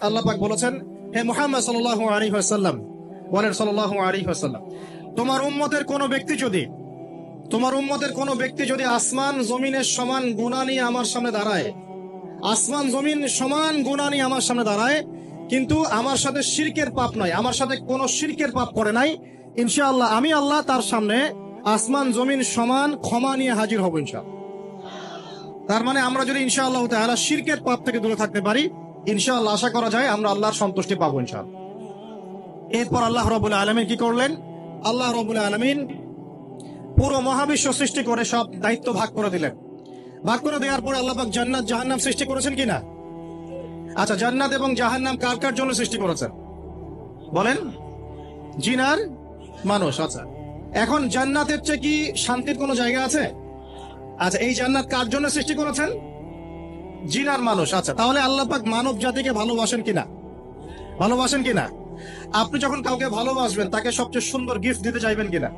আল্লাহ পাক বলেছেন, হে মুহাম্মদ সাল্লাল্লাহু আলাইহি ওয়াসাল্লাম, বলেন সাল্লাল্লাহু আলাইহি ওয়াসাল্লাম, তোমার উম্মতের কোনো ব্যক্তি যদি আসমান জমিনের সমান গুনাহ নিয়ে আমার সামনে দাঁড়ায়, আসমান জমিন সমান গুনাহ নিয়ে আমার সামনে দাঁড়ায়, কিন্তু আমার সাথে শিরকের পাপ নাই, আমার সাথে কোনো শিরকের পাপ করে নাই, ইনশাআল্লাহ আমি আল্লাহ তার সামনে আসমান জমিন সমান ক্ষমা নিয়ে হাজির হব ইনশাআল্লাহ। তার মানে আমরা যদি ইনশাআল্লাহ তাআলা শিরকের পাপ থেকে দূরে থাকতে পারি, ইনশাআল্লাহ আশা করা যায় আমরা আল্লাহর সন্তুষ্টি পাবো ইনশাআল্লাহ। এরপর আল্লাহ রাব্বুল আলামিন কি করলেন? আল্লাহ রাব্বুল আলামিন পুরো মহাবিশ্ব সৃষ্টি করে সব দায়িত্ব ভাগ করে দিলেন। ভাগ করে দেওয়ার পর আল্লাহ পাক জান্নাত জাহান্নাম সৃষ্টি করেছেন কিনা? আচ্ছা, জান্নাত এবং জাহান্নাম কার কার জন্য সৃষ্টি করেছেন বলেন? জিন আর মানুষ। আচ্ছা, এখন জান্নাতের চেয়ে কি শান্তির কোনো জায়গা আছে? আচ্ছা, এই জান্নাত কার জন্য সৃষ্টি করেছেন? জিন আর মানুষ। আচ্ছা, তাহলে আল্লাহ পাক মানব জাতিকে ভালোবাসেন কিনা? ভালোবাসেন কিনা? আপনি যখন কাউকে ভালোবাসবেন, তাকে সবচেয়ে সুন্দর গিফট দিতে চাইবেন কিনা?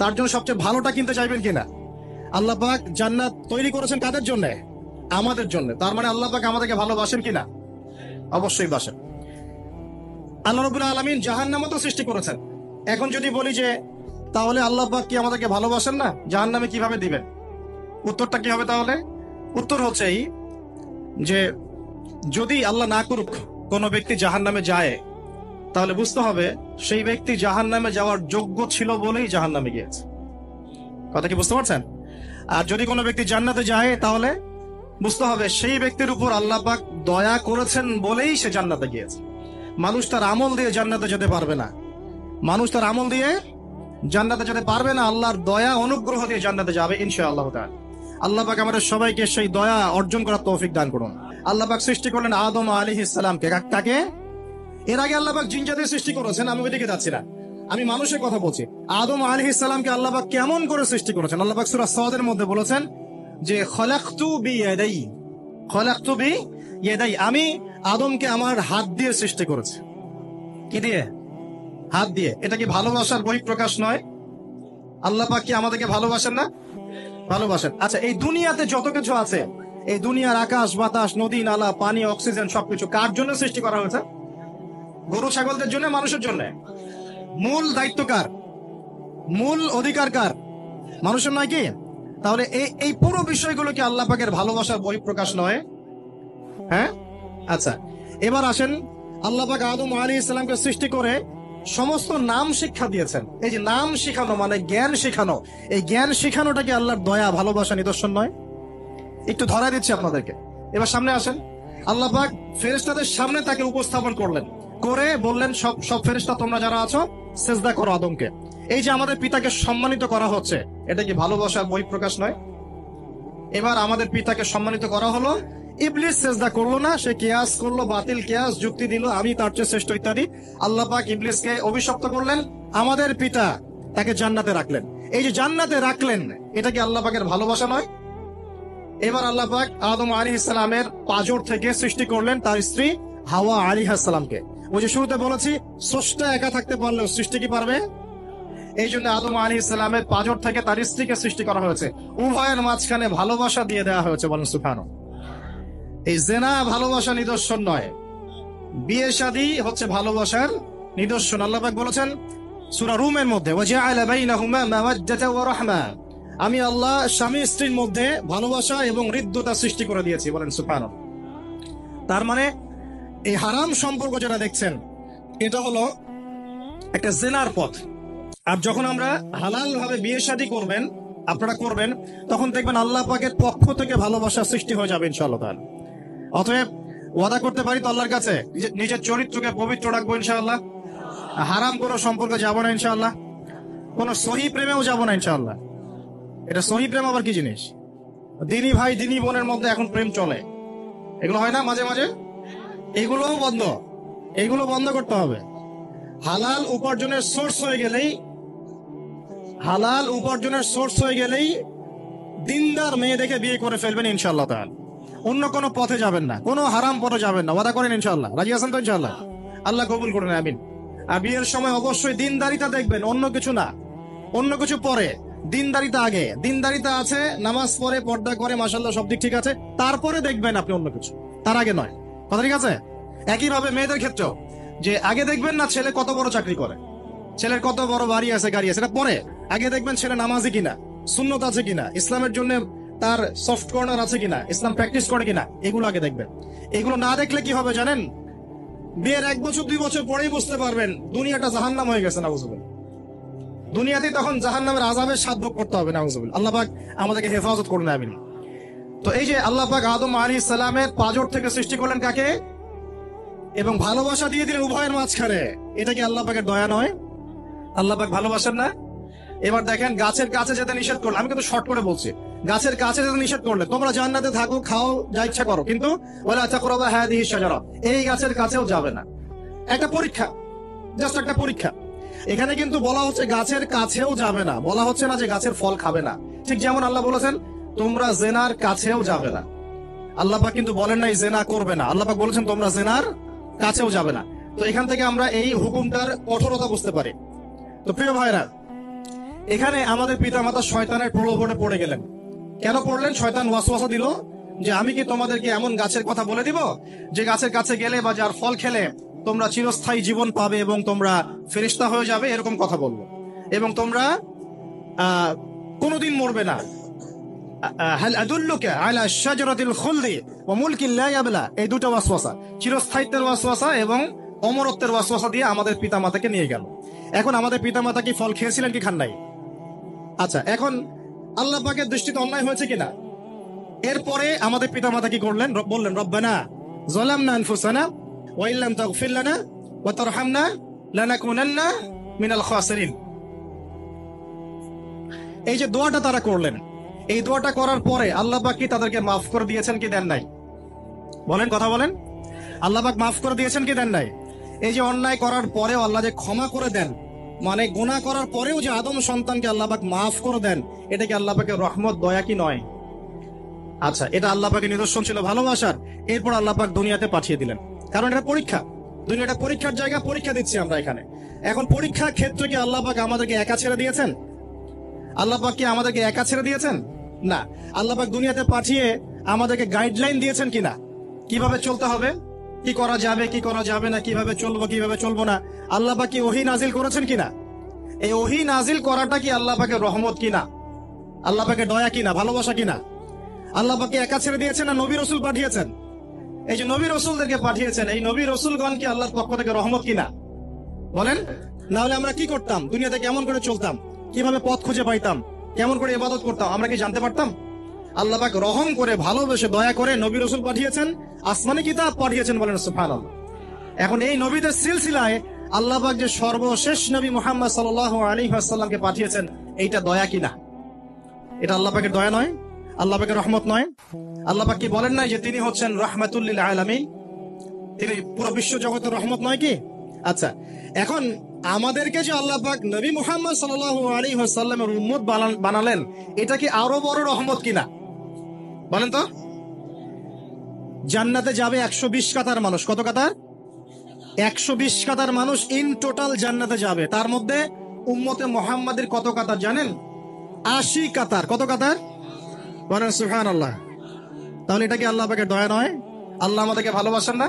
তার জন্য সবচেয়ে ভালোটা কিনতে চাইবেন কিনা? আল্লাহ পাক জান্নাত তৈরি করেছেন কাদের জন্য? আমাদের জন্য। তার মানে আল্লাহ পাক আমাদেরকে ভালোবাসেন কিনা? অবশ্যই বাসেন। আল্লাহ রাব্বুল আলামিন জাহান্নামও তো সৃষ্টি করেছেন। এখন যদি বলি যে তাহলে আল্লাহ পাক কি আমাদেরকে ভালোবাসেন না, জাহান্নামে কিভাবে দিবেন? উত্তরটা কি হবে তাহলে? উত্তর হচ্ছে এই যে যদি আল্লাহ না করুক কোন ব্যক্তি জাহান্নামে যায়, তাহলে বুঝতে হবে সেই ব্যক্তি জাহান্নামে যাওয়ার যোগ্য ছিল বলেই জাহান্নামে গিয়েছে। কথা কি বুঝতে পারছেন? আর যদি কোনো ব্যক্তি জান্নাতে যায়, তাহলে বুঝতে হবে সেই ব্যক্তির উপর আল্লাহ পাক দয়া করেছেন বলেই সে জান্নাতে গিয়েছে। মানুষ তার আমল দিয়ে জান্নাতে যেতে পারবে না। মানুষ তার আমল দিয়ে জান্নাতে যেতে পারবে না, আল্লাহর দয়া অনুগ্রহ দিয়ে জান্নাতে যাবে ইনশাআল্লাহ তাআলা। আল্লাহ পাক আমাদের সবাইকে সেই দয়া অর্জন করার তৌফিক দান করুন। আল্লাহ পাক সৃষ্টি করলেন আদম আলাইহিস সালামকে। কাকে? এর আগে আল্লাহ পাক জিন জাতির সৃষ্টি করেছেন, আমি ওইদিকে যাচ্ছি না, আমি মানুষের কথা বলছি। আদম আলাইহিস সালামকে আল্লাহ পাক কেমন করে সৃষ্টি করেছেন? আল্লাহ পাক সূরা সাদের মধ্যে বলেছেন যে খলাকতু বিয়াদাই, আমি আদমকে আমার হাত দিয়ে সৃষ্টি করেছি। কি দিয়ে? হাত দিয়ে। এটা কি ভালোবাসার বহিঃপ্রকাশ নয়? আল্লাহ পাক কি আমাদেরকে ভালোবাসেন না? ভালোবাসেন। আচ্ছা, এই দুনিয়াতে যত কিছু আছে, এই দুনিয়ার আকাশ বাতাস নদী নালা পানি অক্সিজেন সবকিছু কার জন্য সৃষ্টি করা হয়েছে? গরু ছাগলদের জন্য, মানুষের জন্য? মূল দায়িত্ব কার? মূল অধিকার কার? মানুষের নয় কি? তাহলে এই পুরো বিষয়গুলো কি আল্লাহ পাকের ভালোবাসার বহিঃপ্রকাশ নয়? হ্যাঁ। আচ্ছা, এবার আসেন, আল্লাহ পাক আদম আলাইহিস সালামকে সৃষ্টি করে সমস্ত নাম শিক্ষা দিয়েছেন। এই যে নাম শিখানো মানে জ্ঞান শিখানো, এই জ্ঞান শিখানোটা কি আল্লাহর দয়া ভালোবাসা নিদর্শন নয়? একটু ধরা দিচ্ছি আপনাদেরকে। এবার সামনে আসেন, আল্লাহ পাক ফেরেশতাদের সামনে তাকে উপস্থাপন করলেন, করে বললেন সব ফেরেশতা তোমরা যারা আছো সিজদা করো আদমকে। এই যে আমাদের পিতাকে সম্মানিত করা হচ্ছে, এটা কি ভালোবাসার বহিঃপ্রকাশ নয়? এবার আমাদের পিতাকে সম্মানিত করা হলো, ইবলিস সিজদা করলো না, সে কিয়াস করলো, বাতিল কিয়াস যুক্তি দিল আমি তার চেয়ে শ্রেষ্ঠ ইত্যাদি। আল্লাহ পাক ইবলিসকে অভিশপ্ত করলেন, আমাদের পিতা তাকে জান্নাতে রাখলেন। এই যে জান্নাতে রাখলেন, এটা কি আল্লাহ পাকের ভালোবাসা নয়? এবার আল্লাহ পাক আদম আলাইহিস সালামের পাঁজর থেকে সৃষ্টি করলেন তার স্ত্রী হাওয়া আলাইহিস সালামকে। ওই যে শুরুতে বলেছি, স্রষ্টা একা থাকতে পারলেও সৃষ্টি কি পারবে? এই জন্য আদম আলাইহিস সালামের পাঁজর থেকে তার স্ত্রীকে সৃষ্টি করা হয়েছে। উভয়ের মাঝখানে ভালোবাসা দিয়ে দেওয়া হয়েছে, বলেন সুবহানাল্লাহ। এই জেনা ভালোবাসা নিদর্শন নয়, বিয়ে শাদী হচ্ছে ভালোবাসার নিদর্শন। আল্লাহ পাক বলেছেন সূরা রুমের মধ্যে, ওয়াজআলা বাইনাহুমা মাওয়াজ্জাতা ওয়া রাহমা, আমি আল্লাহ স্বামী স্ত্রীর মধ্যে ভালোবাসা এবং হৃদ্যতা সৃষ্টি করে দিয়েছি, বলেন সুবহানাল্লাহ। তার মানে এই হারাম সম্পর্ক যেটা দেখছেন, এটা হলো একটা জেনার পথ। আর যখন আমরা হালাল ভাবে বিয়ে শাদী করবেন, আপনারা করবেন, তখন দেখবেন আল্লাহ পাকের পক্ষ থেকে ভালোবাসা সৃষ্টি হয়ে যাবে ইনশাআল্লাহ তাআলা। অতএব ওয়াদা করতে পারি তো আল্লাহর কাছে, নিজের চরিত্রকে পবিত্র রাখবো ইনশাআল্লাহ, হারাম কোনো সম্পর্কে যাব না ইনশাআল্লাহ, কোনো সহি প্রেমেও যাব না ইনশাআল্লাহ। এটা সহি প্রেম আবার কি জিনিস? দিনী ভাই দিনী বোনের মধ্যে এখন প্রেম চলে, এগুলো হয় না মাঝে মাঝে? এগুলোও বন্ধ, এগুলো বন্ধ করতে হবে। হালাল উপার্জনের সোর্স হয়ে গেলেই দিনদার মেয়ে দেখে বিয়ে করে ফেলবেন ইনশাআল্লাহ তাআলা। অন্য কোনো পথে যাবেন না, কোনো হারাম পথে যাবেন না। ওয়াদা করেন ইনশাআল্লাহ? রাজি আছেন তো ইনশাআল্লাহ? আল্লাহ কবুল করেন, আমিন। আর বিয়ের সময় অবশ্যই দিনদারিতা দেখবেন, অন্য কিছু না। অন্য কিছু পরে, দিনদারিতা আগে। দিনদারিতা আছে, নামাজ পড়ে, পর্দা করে, মাশাআল্লাহ সব দিক ঠিক আছে, তারপরে দেখবেন আপনি অন্য কিছু, তার আগে নয়। কথা ঠিক আছে? একইভাবে মেয়েদের ক্ষেত্রেও, যে আগে দেখবেন না ছেলে কত বড় চাকরি করে, ছেলের কত বড় বাড়ি আছে, গাড়ি আছে, এটা পরে। আগে দেখবেন ছেলে নামাজি কিনা, সুন্নত আছে কিনা, ইসলামের জন্য তার সফট কর্নার আছে কিনা, ইসলাম প্র্যাকটিস করে কিনা, এগুলো আগে দেখবেন। এগুলো না দেখলে কি হবে জানেন? বিয়ের 1 বছর 2 বছর পরেই বুঝতে পারবেন দুনিয়াটা জাহান্নাম হয়ে গেছে, নাউজুবিল্লাহ। দুনিয়াতে তখন জাহান্নামের আযাবের স্বাদ ভোগ করতে হবে, নাউজুবিল্লাহ। আল্লাহ পাক আমাদেরকে হেফাজত করুন, আমিন। তো এই যে আল্লাহ পাক আদম আলাইহিস সালামের পাঁজর থেকে সৃষ্টি করলেন কাকে, এবং ভালোবাসা দিয়ে দিলেন উভয়ের মাঝখানে, এটা কি আল্লাহ পাকের দয়া নয়? আল্লাহ পাক ভালোবাসেন না? এবার দেখেন, গাছের কাছে যেতে নিষেধ করলেন, আমি কিন্তু শর্ট করে বলছি, গাছের কাছে যেতে নিষেধ করলেন, তোমরা জান্নাতে থাকো, খাও, যা ইচ্ছা করো, কিন্তু ওয়ালা তাকরাবা হাদিহি শাজারা, এই গাছের কাছেও যাবে না। একটা পরীক্ষা, জাস্ট একটা পরীক্ষা। এখানে কিন্তু বলা হচ্ছে গাছের কাছেও যাবে না, বলা হচ্ছে না যে গাছের ফল খাবে না। ঠিক যেমন আল্লাহ বলেছেন তোমরা জেনার কাছেও যাবে না, আল্লাহ পাক কিন্তু বলেন নাই জেনা করবে না, আল্লাহ পাক বলেছেন তোমরা জেনার কাছেও যাবে না। তো এখান থেকে আমরা এই হুকুমটার কঠোরতা বুঝতে পারি। তো প্রিয় ভাইরা, এখানে আমাদের পিতামাতা শয়তানের প্রলোভনে পড়ে গেলেন। কেন পড়লেন? শয়তান ওয়াসওয়াসা দিল যে আমি কি তোমাদেরকে এমন গাছের কথা বলে দিব যে গাছের কাছে গেলে বা যার ফল খেলে তোমরা চিরস্থায়ী জীবন পাবে এবং তোমরা ফেরেশতা হয়ে যাবে, এরকম কথা বলবো, এবং তোমরা কোনোদিন মরবে না। হাল আদুল্লুকা আলা শাজারাতিল খুলদি ওয়া মুলকিন লা ইয়াবলা, এই দুটো ওয়াসওয়াসা, চিরস্থায়িত্বের ওয়াসওয়াসা এবং অমরত্বের ওয়াসওয়াসা দিয়ে আমাদের পিতামাতাকে নিয়ে গেল। এখন আমাদের পিতামাতা কি ফল খেয়েছিলেন কি খান নাই? আচ্ছা, এখন আল্লাহ পাকের দৃষ্টিতে অন্যায় হয়েছে কিনা? এরপরে আমাদের পিতামাতা কি করলেন? বললেন রব্বানা যালামনা আনফুসানা ওয়া ইল্লাম তাগফির লানা ওয়া তারহামনা লানাকুনান্না মিনাল খাসিরিন। এই যে দোয়াটা তারা করলেন, এই দোয়াটা করার পরে আল্লাহ পাক কি তাদেরকে মাফ করে দিয়েছেন কি দেন নাই? বলেন, কথা বলেন। আল্লাহ পাক মাফ করে দিয়েছেন কি দেন নাই? এই যে অন্যায় করার পরেও আল্লাহ যে ক্ষমা করে দেন, মানে গুনাহ করার পরেও যে আদম সন্তানকে আল্লাহ পাক মাফ করে দেন, এটা কি আল্লাহ পাকের রহমত, দয়া কি নয়? আচ্ছা, এটা আল্লাহ পাকের নিদর্শন ছিল ভালোবাসার। এরপর আল্লাহ পাক দুনিয়াতে পাঠিয়ে দিলেন, কারণ এটা পরীক্ষা। দুনিয়াটা পরীক্ষার জায়গা, পরীক্ষা দিচ্ছি আমরা এখানে। এখন পরীক্ষার ক্ষেত্রে কি আল্লাহ পাক আমাদেরকে একা ছেড়ে দিয়েছেন? আল্লাহ পাক কি আমাদেরকে একা ছেড়ে দিয়েছেন? না। আল্লাহ পাক দুনিয়াতে পাঠিয়ে আমাদেরকে গাইডলাইন দিয়েছেন কিনা, কিভাবে চলতে হবে, কি করা যাবে, কি করা যাবে না, কিভাবে চলবো, কিভাবে চলবো না। আল্লাহ পাক কি ওহী নাজিল করেছেন কিনা? এই ওহী নাজিল করাটা কি আল্লাহ পাকের রহমত কিনা, আল্লাহ পাকের দয়া কিনা, ভালোবাসা কিনা? আল্লাহ পাক কি একা ছেড়ে দিয়েছেন না নবী রাসূল পাঠিয়েছেন? এই যে নবী রাসূলদেরকে পাঠিয়েছেন, এই নবী রাসূলগণ কি আল্লাহর পক্ষ থেকে রহমত কিনা? বলেন। না হলে আমরা কি করতাম? দুনিয়াতে কেমন করে চলতাম, কিভাবে পথ খুঁজে পাইতাম, কেমন করে ইবাদত করতাম, আমরা কি জানতে পারতাম? আল্লাহ পাক রহম করে, ভালোবেসে, দয়া করে নবী রাসূল পাঠিয়েছেন, আসমানি কিতাব পাঠিয়েছেন, বলেন সুবহানাল্লাহ। এখন এই নবীদের সিলসিলায় আল্লাহ পাক যে সর্বশেষ নবী মুহাম্মদ সাল্লাল্লাহু আলাইহি ওয়াসাল্লামকে পাঠিয়েছেন, এইটা দয়া কিনা? এটা আল্লাহ পাকের দয়া নয়? আল্লাহ পাকের রহমত নয়? আল্লাহ পাক কি বলেন নাই যে তিনি হচ্ছেন রাহমাতুল লিল আলামিন, তিনি পুরো বিশ্ব জগতের রহমত নয় কি? আচ্ছা, এখন আমাদেরকে যে আল্লাহ পাক নবী মুহাম্মদ সাল্লাল্লাহু আলাইহি ওয়াসাল্লামের উম্মত বানালেন, এটা কি আরো বড় রহমত কিনা? বলেন তো। জান্নাতে যাবে 120 কাতার মানুষ। কত কাতার? 120 কাতার মানুষ ইন টোটাল জান্নাতে যাবে। তার মধ্যে উম্মতে মুহাম্মাদের কত কাতার জানেন? 80 কাতার। কত কাতার? বলেন সুবহানাল্লাহ। তাহলে এটা কি আল্লাহ পাকের দয়া নয়? আল্লাহ আমাদেরকে ভালোবাসেন না?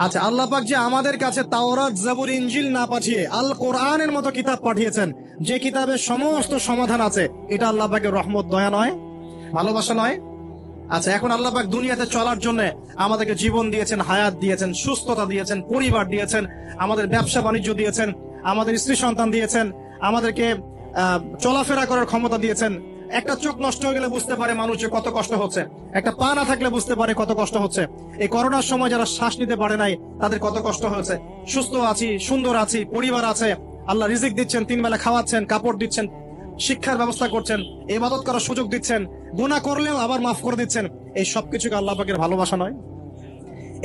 আচ্ছা, আল্লাহ পাক যে আমাদের কাছে তাওরাত, জাবুর, ইনজিল না পাঠিয়ে আল কোরআনের মতো কিতাব পাঠিয়েছেন, যে কিতাবের সমস্ত সমাধান আছে, এটা আল্লাহ পাকের রহমত, দয়া নয়, ভালোবাসা নয়? আচ্ছা, এখন আল্লাহ পাক দুনিয়াতে চলার জন্য আমাদেরকে জীবন দিয়েছেন, হায়াত দিয়েছেন, সুস্থতা দিয়েছেন, পরিবার দিয়েছেন, আমাদের ব্যবসা বাণিজ্য দিয়েছেন, আমাদের স্ত্রী সন্তান দিয়েছেন, আমাদেরকে চলাফেরা করার ক্ষমতা দিয়েছেন। একটা চোখ নষ্ট হয়ে গেলে বুঝতে পারে মানুষ যে কত কষ্ট হচ্ছে, একটা পা না থাকলে বুঝতে পারে কত কষ্ট হচ্ছে। এই করোনার সময় যারা শ্বাস নিতে পারে নাই, তাদের কত কষ্ট হয়েছে। সুস্থ আছি, সুন্দর আছি, পরিবার আছে, আল্লাহ রিজিক দিচ্ছেন, 3 বেলা খাওয়াচ্ছেন, কাপড় দিচ্ছেন, শিক্ষার ব্যবস্থা করছেন, ইবাদত করার সুযোগ দিচ্ছেন, গুনাহ করলেও আবার মাফ করে দিচ্ছেন। এই সবকিছুকে আল্লাহ পাকের ভালোবাসা নয়?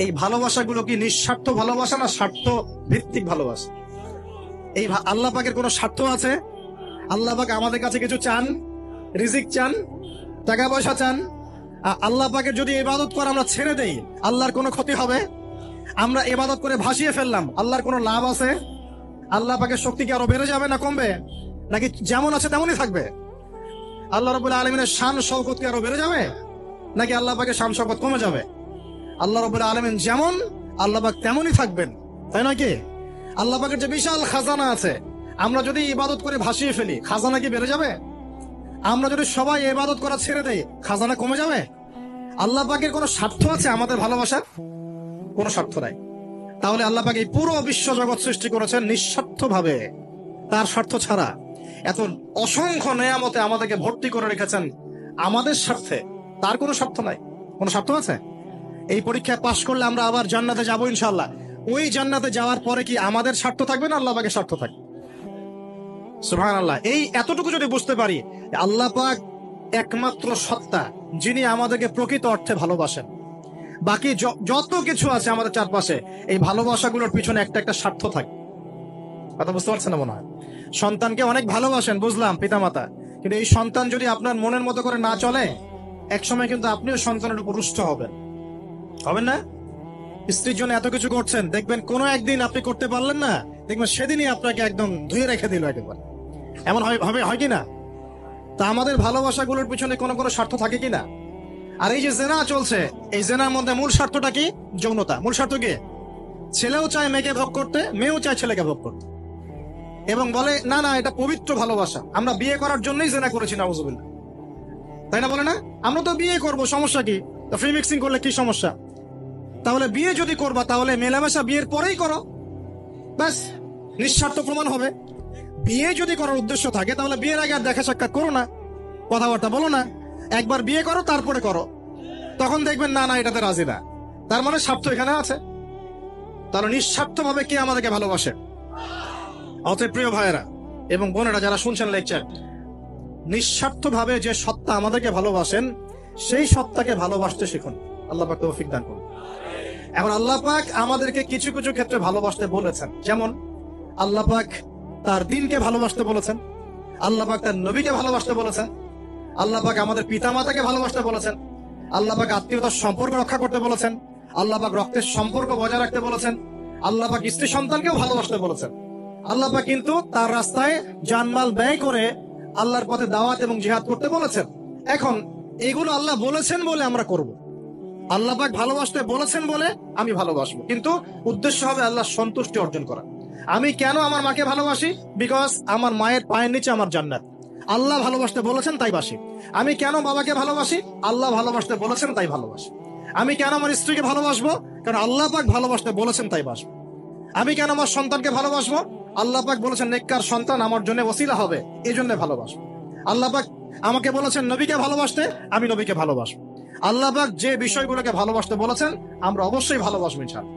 এই ভালোবাসাগুলো কি নিঃস্বার্থ ভালোবাসা না স্বার্থ ভিত্তিক ভালোবাসা? এই আল্লাহ পাকের কোনো স্বার্থ আছে? আল্লাহ পাক আমাদের কাছে কিছু চান? রিজিক চান, টাকা পয়সা চান? আল্লাহ পাকের যদি ইবাদত করে আমরা ছেড়ে দেই, আল্লাহর কোনো ক্ষতি হবে? আমরা ইবাদত করে ভাসিয়ে ফেললাম, আল্লাহর কোনো লাভ আছে? আল্লাহ পাকের শক্তি কি আরো বেড়ে যাবে না কমবে, নাকি যেমন আছে তেমনই থাকবে? আল্লাহ রাব্বুল আলামিনের শান শওকত কি আরো বেড়ে যাবে, নাকি আল্লাহ পাকের শান শওকত কমে যাবে? আল্লাহ রাব্বুল আলামিন যেমন, আল্লাহ পাক তেমনই থাকবেন, তাই নাকি? আল্লাহ পাকের যে বিশাল খাজানা আছে, আমরা যদি ইবাদত করে ভাসিয়ে ফেলি, খাজানা কি বেড়ে যাবে? আমরা যদি সবাই ইবাদত করা ছেড়ে দেই, খাজানা কমে যাবে? আল্লাহ পাকের কোনো স্বার্থ আছে আমাদের ভালোবাসার? কোনো স্বার্থ নাই। তাহলে আল্লাহ পাক এই পুরো বিশ্ব জগৎ সৃষ্টি করেছেন নিঃস্বার্থ ভাবে, তার স্বার্থ ছাড়া। এত অসংখ্য নেয়ামতে আমাদেরকে ভর্তি করে রেখেছেন আমাদের স্বার্থে, তার কোনো স্বার্থ নাই। কোনো স্বার্থ আছে? এই পরীক্ষায় পাশ করলে আমরা আবার জান্নাতে যাবো ইনশাআল্লাহ। ওই জান্নাতে যাওয়ার পরে কি আমাদের স্বার্থ থাকবে না আল্লাহ পাকের স্বার্থ থাকবে? সুবহানাল্লাহ। এই এতটুকু যদি বুঝতে পারি, আল্লাহ পাক একমাত্র সত্তা যিনি আমাদেরকে প্রকৃত অর্থে ভালোবাসেন। বাকি যত কিছু আছে আমাদের চারপাশে, এই ভালোবাসাগুলোর পিছনে একটা একটা স্বার্থ থাকে। কথা বুঝতে পারছেন না মনে হয়? সন্তানকে অনেক ভালোবাসেন, বুঝলাম, পিতামাতা, কিন্তু এই সন্তান যদি আপনার মনের মতো করে না চলে, একসময় কিন্তু আপনিও সন্তানের উপর রুষ্ট হবেন না? স্ত্রীর জন্য এত কিছু করছেন, দেখবেন কোনো একদিন আপনি করতে পারলেন না, দেখবেন সেদিনই আপনাকে একদম ধুয়ে রেখে দিল একেবারে। এমন হয় কি না? তা আমাদের ভালোবাসাগুলোর পিছনে কোনো কোনো স্বার্থ থাকে কি না? আর এই যে জেনা চলছে, এই জেনার মধ্যে মূল স্বার্থটা কি? যৌনতা। মূল স্বার্থ কি? ছেলেও চায় মেয়েকে ভোগ করতে, মেয়েও চায় ছেলেকে ভোগ করতে, এবং বলে না না এটা পবিত্র ভালোবাসা, আমরা বিয়ে করার জন্যই জেনা করেছি, নাউজুবিল্লাহ। তাই না? বলে না, আমরা তো বিয়ে করব, সমস্যা কি? ফ্রি মিক্সিং করলে কি সমস্যা? তাহলে বিয়ে যদি করবা, তাহলে মেলামেশা বিয়ের পরেই করো, ব্যাস, নিঃস্বার্থ প্রমাণ হবে। বিয়ে যদি করার উদ্দেশ্য থাকে, তাহলে বিয়ের আগে আর দেখা সাক্ষাৎ করো না, কথাবার্তা বলো না, একবার বিয়ে করো তারপরে করো, তখন দেখবেন না না এটাতে রাজি না। তার মানে স্বার্থ এখানে আছে। তাহলে নিঃস্বার্থ ভাবে কে আমাদেরকে ভালোবাসে? অতএব প্রিয় ভাইয়েরা এবং বোনেরা যারা শুনছেন লেকচার, নিঃস্বার্থ ভাবে যে সত্তা আমাদেরকে ভালোবাসেন, সেই সত্তাকে ভালোবাসতে শিখুন। আল্লাহ পাক তৌফিক দান করুন। এখন আল্লাহ পাক আমাদেরকে কিছু কিছু ক্ষেত্রে ভালোবাসতে বলেছেন, যেমন আল্লাহ পাক তার দ্বীনকে ভালোবাসতে বলেছেন, আল্লাহ পাক তার নবীকে ভালোবাসতে বলেছেন, আল্লাহ পাক আমাদের পিতামাতাকে ভালোবাসতে বলেছেন, আল্লাহ পাক আত্মীয়তার সম্পর্ক রক্ষা করতে বলেছেন, আল্লাহ পাক রক্তের সম্পর্ক বজায় রাখতে বলেছেন, আল্লাহ পাক স্ত্রী সন্তানকেও ভালোবাসতে বলেছেন। আল্লাহ পাক কিন্তু তার রাস্তায় জানমাল ব্যয় করে আল্লাহর পথে দাওয়াত এবং জিহাদ করতে বলেছেন। এখন এগুলো আল্লাহ বলেছেন বলে আমরা করব, আল্লাহ পাক ভালোবাসতে বলেছেন বলে আমি ভালোবাসবো, কিন্তু উদ্দেশ্য হবে আল্লাহর সন্তুষ্টি অর্জন করা। আমি কেন আমার মাকে ভালোবাসি? বিকজ আমার মায়ের পায়ের নিচে আমার জান্নাত, আল্লাহ ভালোবাসতে বলেছেন তাই বাসি। আমি কেন বাবাকে ভালোবাসি? আল্লাহ ভালোবাসতে বলেছেন তাই ভালোবাসি। আমি কেন আমার স্ত্রীকে ভালোবাসবো? কারণ আল্লাহ পাক ভালোবাসতে বলেছেন তাই বাসবো। আমি কেন আমার সন্তানকে ভালোবাসবো? আল্লাহ পাক বলেছেন নেককার সন্তান আমার জন্য ওসিলা হবে, এই জন্য ভালোবাসবো। আল্লাহ পাক আমাকে বলেছেন নবীকে ভালোবাসতে, আমি নবীকে ভালোবাসবো। আল্লাহ পাক যে বিষয়গুলোকে ভালোবাসতে বলেছেন আমরা অবশ্যই ভালোবাসবো ইনশাআল্লাহ।